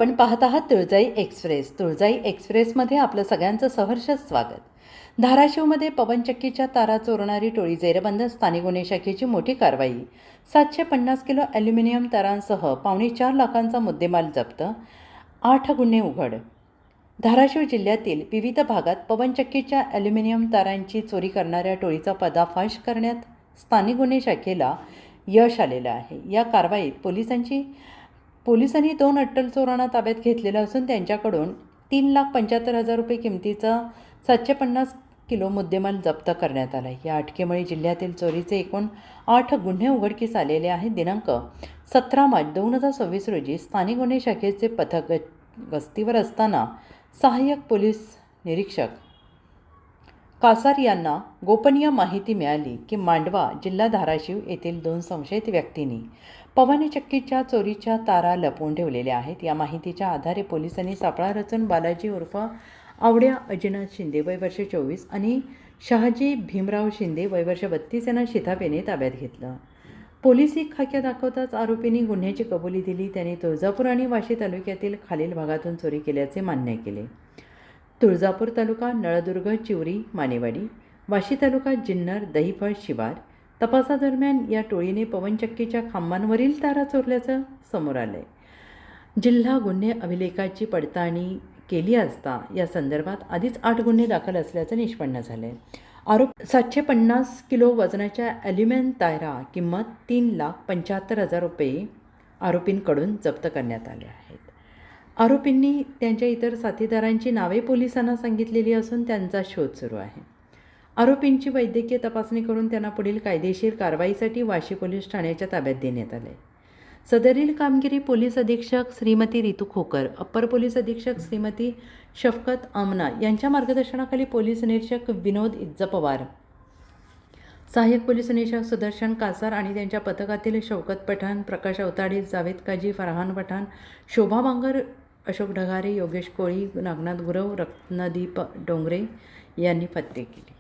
आपण पाहत आहात तुळजाई एक्सप्रेस. तुळजाई एक्सप्रेसमध्ये आपलं सगळ्यांचं सहर्ष स्वागत. धाराशिवमध्ये पवनचक्कीच्या तारा चोरणारी टोळी जेरबंद. स्थानिक गुन्हे शाखेची मोठी कारवाई. 750 किलो ॲल्युमिनियम तारांसह 4.25 लाखांचा मुद्देमाल जप्त. 8 गुन्हे उघड. धाराशिव जिल्ह्यातील विविध भागात पवनचक्कीच्या ॲल्युमिनियम तारांची चोरी करणाऱ्या टोळीचा पर्दाफाश करण्यात स्थानिक गुन्हे शाखेला यश आलेलं आहे. या कारवाईत पोलिसांनी 2 अट्टल चोरांना ताब्यात घेतलेलं असून त्यांच्याकडून 3,75,000 रुपये किमतीचा 750 किलो मुद्देमाल जप्त करण्यात आला. या अटकेमुळे जिल्ह्यातील चोरीचे एकूण 8 गुन्हे उघडकीस आलेले आहेत. दिनांक 17 मार्च 2026 रोजी स्थानिक गुन्हे शाखेचे पथक गस्तीवर असताना सहाय्यक पोलीस निरीक्षक कासार यांना गोपनीय माहिती मिळाली की मांडवा, जिल्हा धाराशिव येथील 2 संशयित व्यक्तींनी पवनचक्कीच्या चोरीच्या तारा लपवून ठेवलेल्या आहेत. या माहितीच्या आधारे पोलिसांनी सापळा रचून बालाजी उर्फ आवड्या अजिनाथ शिंदे वय वर्ष 24 आणि शहाजी भीमराव शिंदे वय वर्ष 32 यांना शिताफेने ताब्यात घेतलं. पोलिसी खाक्या दाखवताच आरोपींनी गुन्ह्याची कबुली दिली. त्यांनी तुळजापूर आणि वाशी तालुक्यातील खालील भागातून चोरी केल्याचे मान्य केले. तुळजापूर तालुका नळदुर्ग, चिवरी, मानेवाडी. वाशी तालुका जिन्नर, दहिफळ, शिवार. तपासादरम्यान या टोळीने पवनचक्कीच्या खांबांवरील तारा चोरल्याचं समोर आलंय. जिल्हा गुन्हे अभिलेखाची पडताळणी केली असता या संदर्भात आधीच 8 गुन्हे दाखल असल्याचं निष्पन्न झालंय. 750 किलो वजनाच्या ॲल्युमिनियम तारा किंमत 3,75,000 रुपये आरोपींकडून जप्त करण्यात आले आहेत. आरोपींनी त्यांच्या इतर साथीदारांची नावे पोलिसांना सांगितलेली असून त्यांचा शोध सुरू आहे. आरोपींची वैद्यकीय तपासणी करून त्यांना पुढील कायदेशीर कारवाईसाठी वाशी पोलीस ठाण्याच्या ताब्यात देण्यात आले. सदरील कामगिरी पोलीस अधीक्षक श्रीमती रितू खोकर, अप्पर पोलीस अधीक्षक श्रीमती शफकत आमना यांच्या मार्गदर्शनाखाली पोलीस निरीक्षक विनोद इज्जपवार, सहाय्यक पोलीस निरीक्षक सुदर्शन कासार आणि त्यांच्या पथकातील शौकत पठाण, प्रकाश अवताडे, जावेद काजी, फरहान पठाण, शोभा बांगर, अशोक ढगारे, योगेश कोळी, नागनाथ गुरव, रत्नदीप डोंगरे यांनी फत्ते केली.